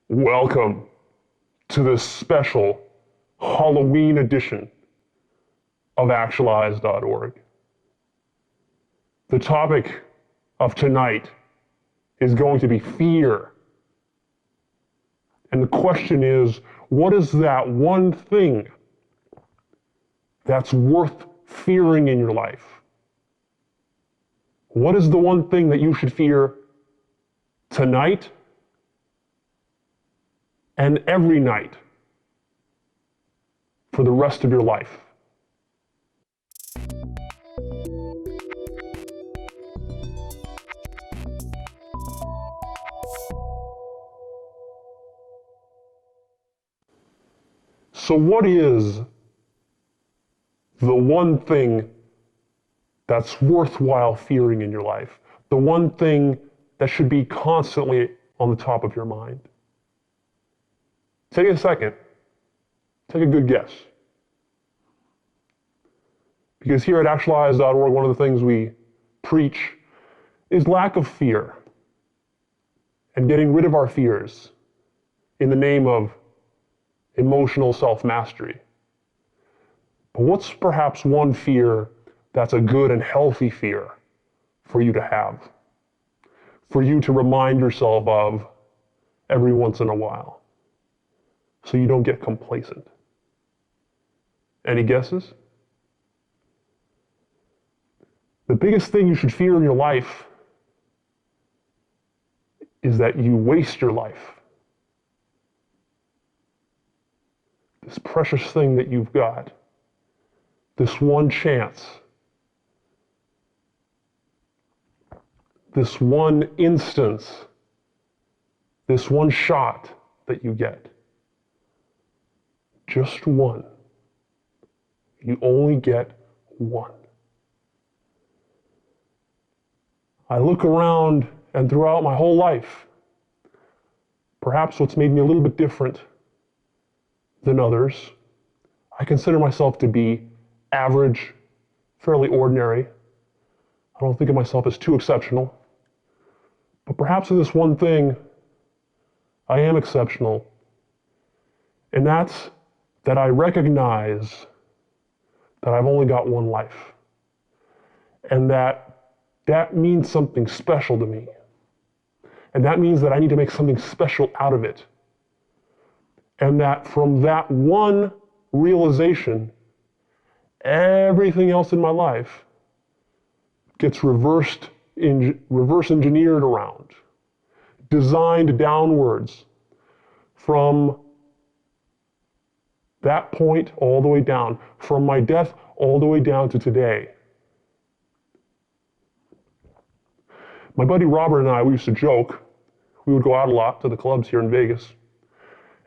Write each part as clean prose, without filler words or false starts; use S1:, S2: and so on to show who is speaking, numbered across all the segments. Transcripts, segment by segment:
S1: Welcome to this special Halloween edition of actualize.org. The topic of tonight is going to be fear. And the question is, what is that one thing that's worth fearing in your life? What is the one thing that you should fear tonight and every night for the rest of your life? So what is the one thing that's worthwhile fearing in your life? The one thing that should be constantly on the top of your mind? Take a second. Take a good guess. Because here at actualize.org, one of the things we preach is lack of fear and getting rid of our fears in the name of emotional self-mastery. But what's perhaps one fear that's a good and healthy fear for you to have, for you to remind yourself of every once in a while, so you don't get complacent? Any guesses? The biggest thing you should fear in your life is that you waste your life. This precious thing that you've got, this one chance, this one instance, this one shot that you get. Just one. You only get one. I look around and throughout my whole life, perhaps what's made me a little bit different than others, I consider myself to be average, fairly ordinary. I don't think of myself as too exceptional. But perhaps in this one thing, I am exceptional. And that's that I recognize that I've only got one life. And that means something special to me. And that means that I need to make something special out of it. And that from that one realization, everything else in my life gets reverse engineered around, designed downwards from that point all the way down, from my death all the way down to today. My buddy Robert and I, we used to joke. We would go out a lot to the clubs here in Vegas.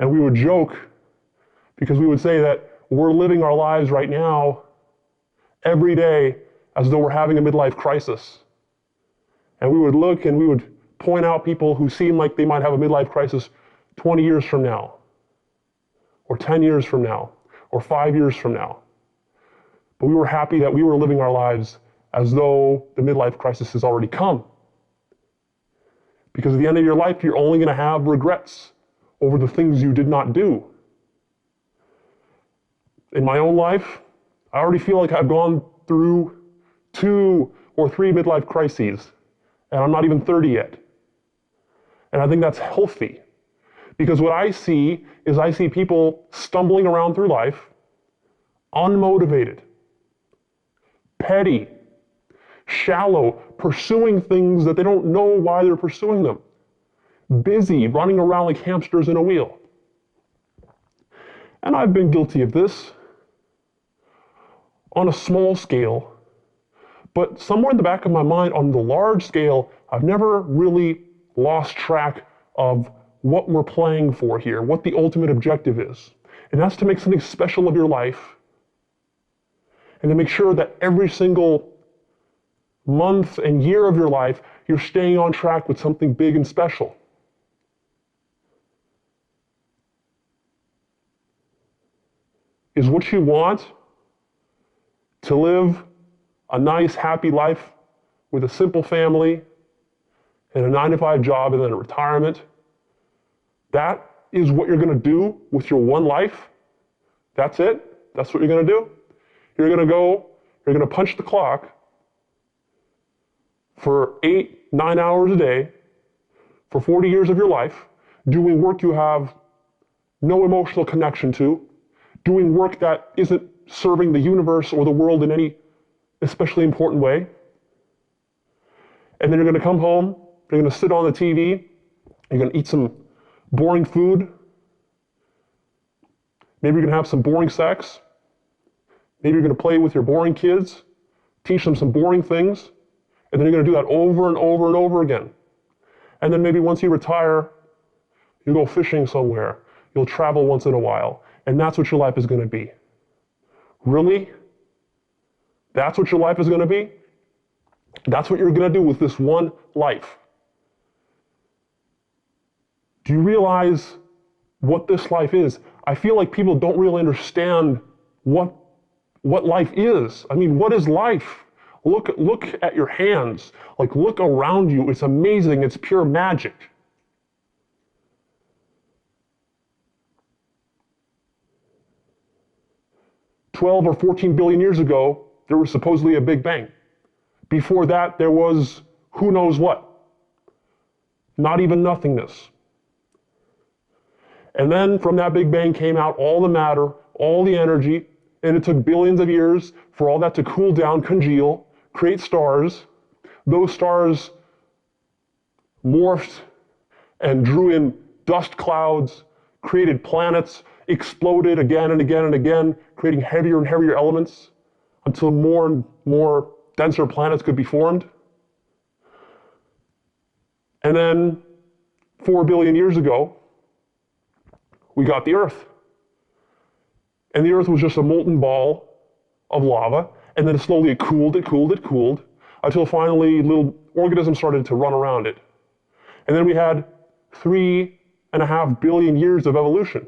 S1: And we would joke because we would say that we're living our lives right now every day as though we're having a midlife crisis. And we would look and we would point out people who seem like they might have a midlife crisis 20 years from now, or 10 years from now, or 5 years from now. But we were happy that we were living our lives as though the midlife crisis has already come. Because at the end of your life, you're only going to have regrets over the things you did not do. In my own life, I already feel like I've gone through 2 or 3 midlife crises, and I'm not even 30 yet. And I think that's healthy, because what I see is I see people stumbling around through life, unmotivated, petty, shallow, pursuing things that they don't know why they're pursuing them. Busy, running around like hamsters in a wheel. And I've been guilty of this on a small scale, but somewhere in the back of my mind, on the large scale, I've never really lost track of what we're playing for here, what the ultimate objective is. And that's to make something special of your life, and to make sure that every single month and year of your life, you're staying on track with something big and special. Is what you want to live a nice, happy life with a simple family and a 9-to-5 job and then a retirement That is what you're going to do with your one life? That's it? That's what you're going to do? You're going to punch the clock for 8, 9 hours a day for 40 years of your life, doing work you have no emotional connection to, doing work that isn't serving the universe or the world in any especially important way. And then you're going to come home, you're going to sit on the TV, you're going to eat some boring food, maybe you're going to have some boring sex, maybe you're going to play with your boring kids, teach them some boring things, and then you're going to do that over and over and over again. And then maybe once you retire, you go fishing somewhere, you'll travel once in a while, and that's what your life is going to be. Really? That's what your life is going to be? That's what you're going to do with this one life. Do you realize what this life is? I feel like people don't really understand what life is. I mean, what is life? Look at your hands. Like, look around you. It's amazing. It's pure magic. $12 or 14 billion years ago, there was supposedly a Big Bang. Before that, there was who knows what. Not even nothingness. And then from that Big Bang came out all the matter, all the energy, and it took billions of years for all that to cool down, congeal, create stars. Those stars morphed and drew in dust clouds, created planets, exploded again and again and again, creating heavier and heavier elements until more and more denser planets could be formed. And then 4 billion years ago, we got the Earth. And the Earth was just a molten ball of lava, and then slowly it cooled, until finally little organisms started to run around it. And then we had 3.5 billion years of evolution.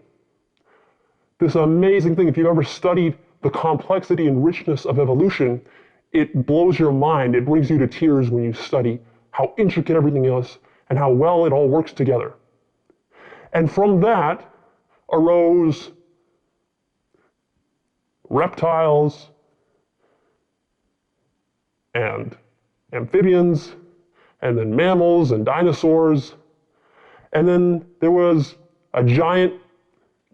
S1: This amazing thing, if you've ever studied the complexity and richness of evolution, it blows your mind. It brings you to tears when you study how intricate everything is and how well it all works together. And from that arose reptiles and amphibians, and then mammals and dinosaurs. And then there was a giant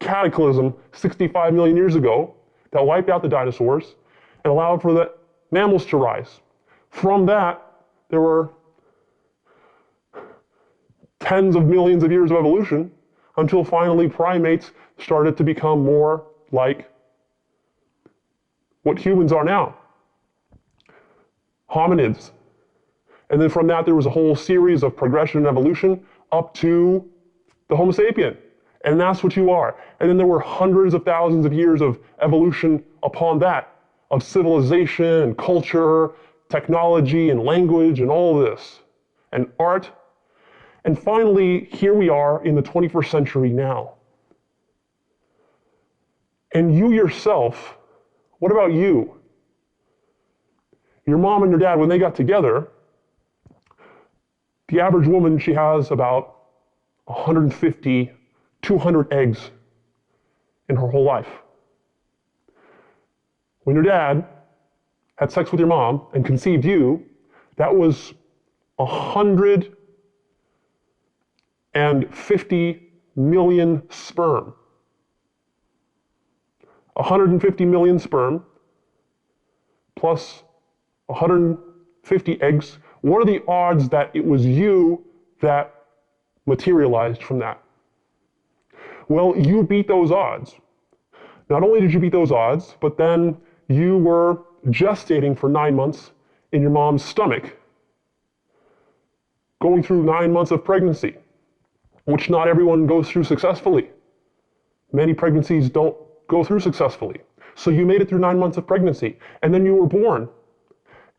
S1: cataclysm 65 million years ago that wiped out the dinosaurs and allowed for the mammals to rise. From that, there were tens of millions of years of evolution until finally primates started to become more like what humans are now, hominids. And then from that, there was a whole series of progression and evolution up to the Homo sapien. And that's what you are. And then there were hundreds of thousands of years of evolution upon that, of civilization and culture, technology and language and all this, and art. And finally, here we are in the 21st century now. And you yourself, what about you? Your mom and your dad, when they got together, the average woman, she has about 150, 200 eggs in her whole life. When your dad had sex with your mom and conceived you, that was 150 million sperm. 150 million sperm plus 150 eggs. What are the odds that it was you that materialized from that? Well, you beat those odds. Not only did you beat those odds, but then you were gestating for 9 months in your mom's stomach, going through 9 months of pregnancy, which not everyone goes through successfully. Many pregnancies don't go through successfully. So you made it through 9 months of pregnancy, and then you were born,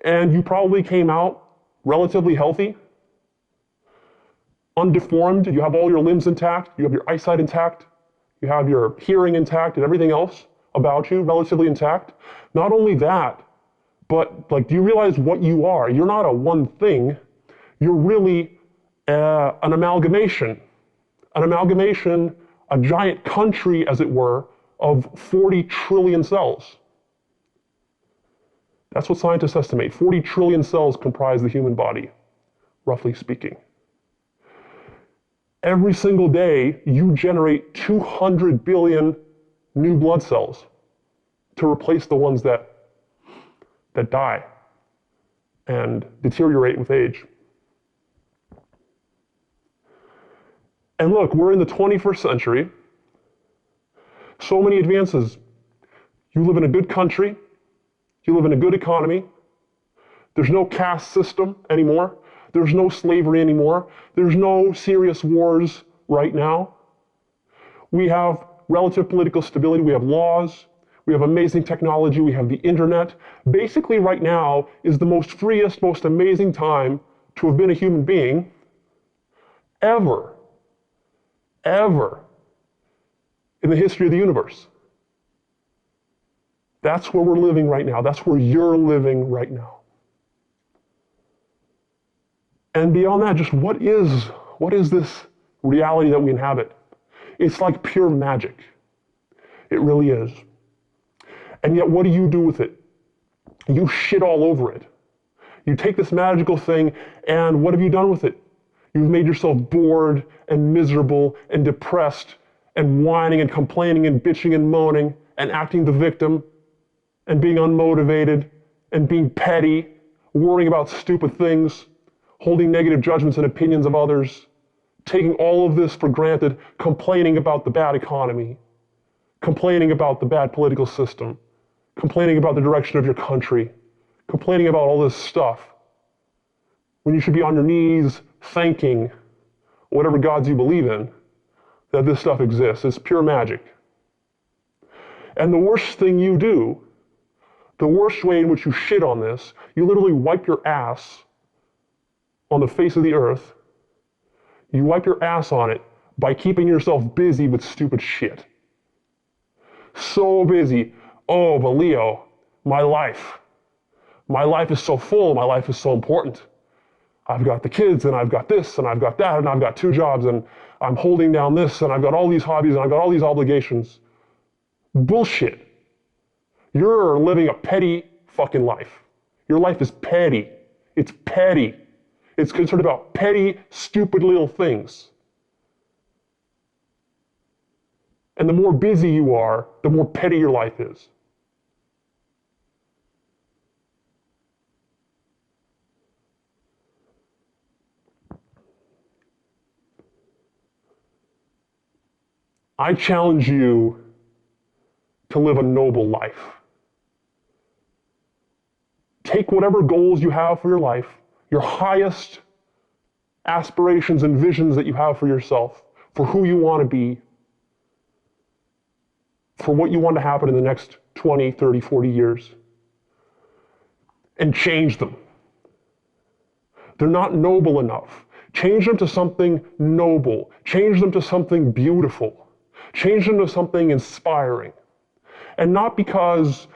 S1: and you probably came out relatively healthy, undeformed. You have all your limbs intact, you have your eyesight intact, you have your hearing intact, and everything else about you relatively intact. Not only that, but do you realize what you are? You're not a one thing, you're really an amalgamation an amalgamation, a giant country, as it were, of 40 trillion cells. That's what scientists estimate. 40 trillion cells comprise the human body, roughly speaking. Every single day, you generate 200 billion new blood cells to replace the ones that die and deteriorate with age. And look, we're in the 21st century. So many advances. You live in a good country. You live in a good economy. There's no caste system anymore. There's no slavery anymore. There's no serious wars right now. We have relative political stability. We have laws. We have amazing technology. We have the internet. Basically, right now is the most freest, most amazing time to have been a human being ever in the history of the universe. That's where we're living right now. That's where you're living right now. And beyond that, just what is this reality that we inhabit? It's like pure magic. It really is. And yet, what do you do with it? You shit all over it. You take this magical thing, and what have you done with it? You've made yourself bored and miserable and depressed and whining and complaining and bitching and moaning and acting the victim and being unmotivated and being petty, worrying about stupid things, holding negative judgments and opinions of others, taking all of this for granted, complaining about the bad economy, complaining about the bad political system, complaining about the direction of your country, complaining about all this stuff, when you should be on your knees thanking whatever gods you believe in that this stuff exists. It's pure magic. And the worst thing you do, the worst way in which you shit on this, you literally wipe your ass on the face of the earth. You wipe your ass on it by keeping yourself busy with stupid shit. So busy. Oh, but Leo, my life is so full, my life is so important. I've got the kids, and I've got this, and I've got that, and I've got 2 jobs, and I'm holding down this, and I've got all these hobbies, and I've got all these obligations. Bullshit. You're living a petty fucking life. Your life is petty. It's petty. It's concerned about petty, stupid little things. And the more busy you are, the more petty your life is. I challenge you to live a noble life. Take whatever goals you have for your life, your highest aspirations and visions that you have for yourself, for who you want to be, for what you want to happen in the next 20, 30, 40 years, and change them. They're not noble enough. Change them to something noble. Change them to something beautiful. Change them to something inspiring. And not because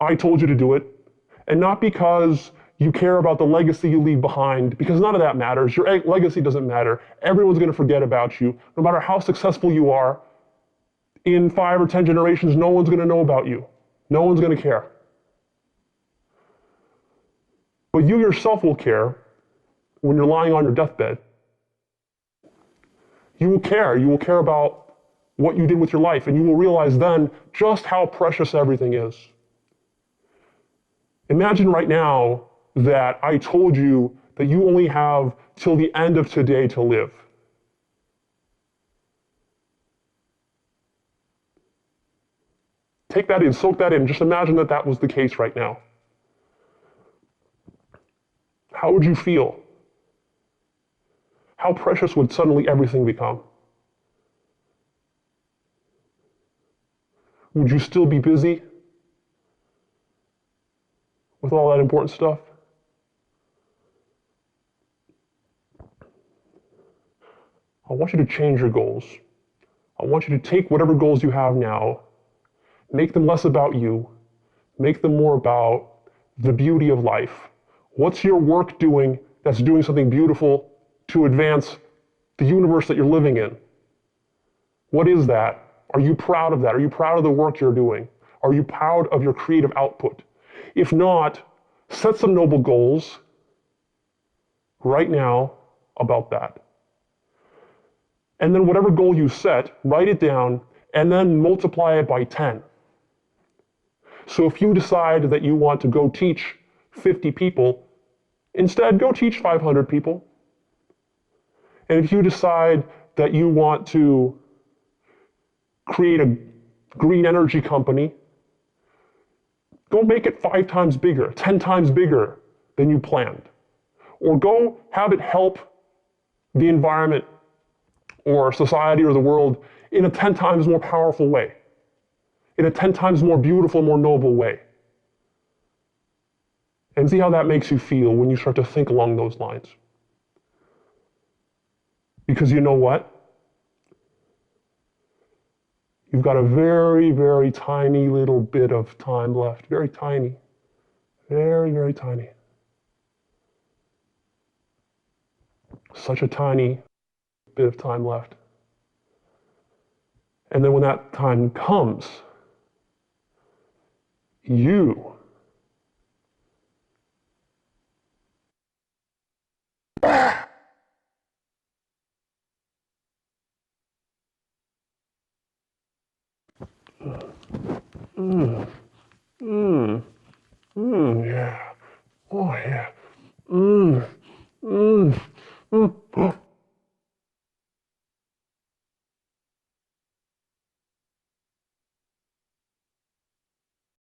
S1: I told you to do it, and not because you care about the legacy you leave behind, because none of that matters. Your legacy doesn't matter. Everyone's going to forget about you. No matter how successful you are, in 5 or 10 generations, no one's going to know about you. No one's going to care. But you yourself will care when you're lying on your deathbed. You will care. You will care about what you did with your life, and you will realize then just how precious everything is. Imagine right now that I told you that you only have till the end of today to live. Take that in, soak that in. Just imagine that that was the case right now. How would you feel? How precious would suddenly everything become? Would you still be busy with all that important stuff? I want you to change your goals. I want you to take whatever goals you have now, make them less about you, make them more about the beauty of life. What's your work doing that's doing something beautiful to advance the universe that you're living in? What is that? Are you proud of that? Are you proud of the work you're doing? Are you proud of your creative output? If not, set some noble goals right now about that. And then whatever goal you set, write it down and then multiply it by 10. So if you decide that you want to go teach 50 people, instead go teach 500 people. And if you decide that you want to create a green energy company, go make it 5 times bigger, 10 times bigger than you planned. Or go have it help the environment or society or the world in a 10 times more powerful way, in a 10 times more beautiful, more noble way. And see how that makes you feel when you start to think along those lines. Because you know what? You've got a very, very tiny little bit of time left. Very tiny. Very, very tiny. Such a tiny bit of time left. And then when that time comes, you yeah. Oh yeah.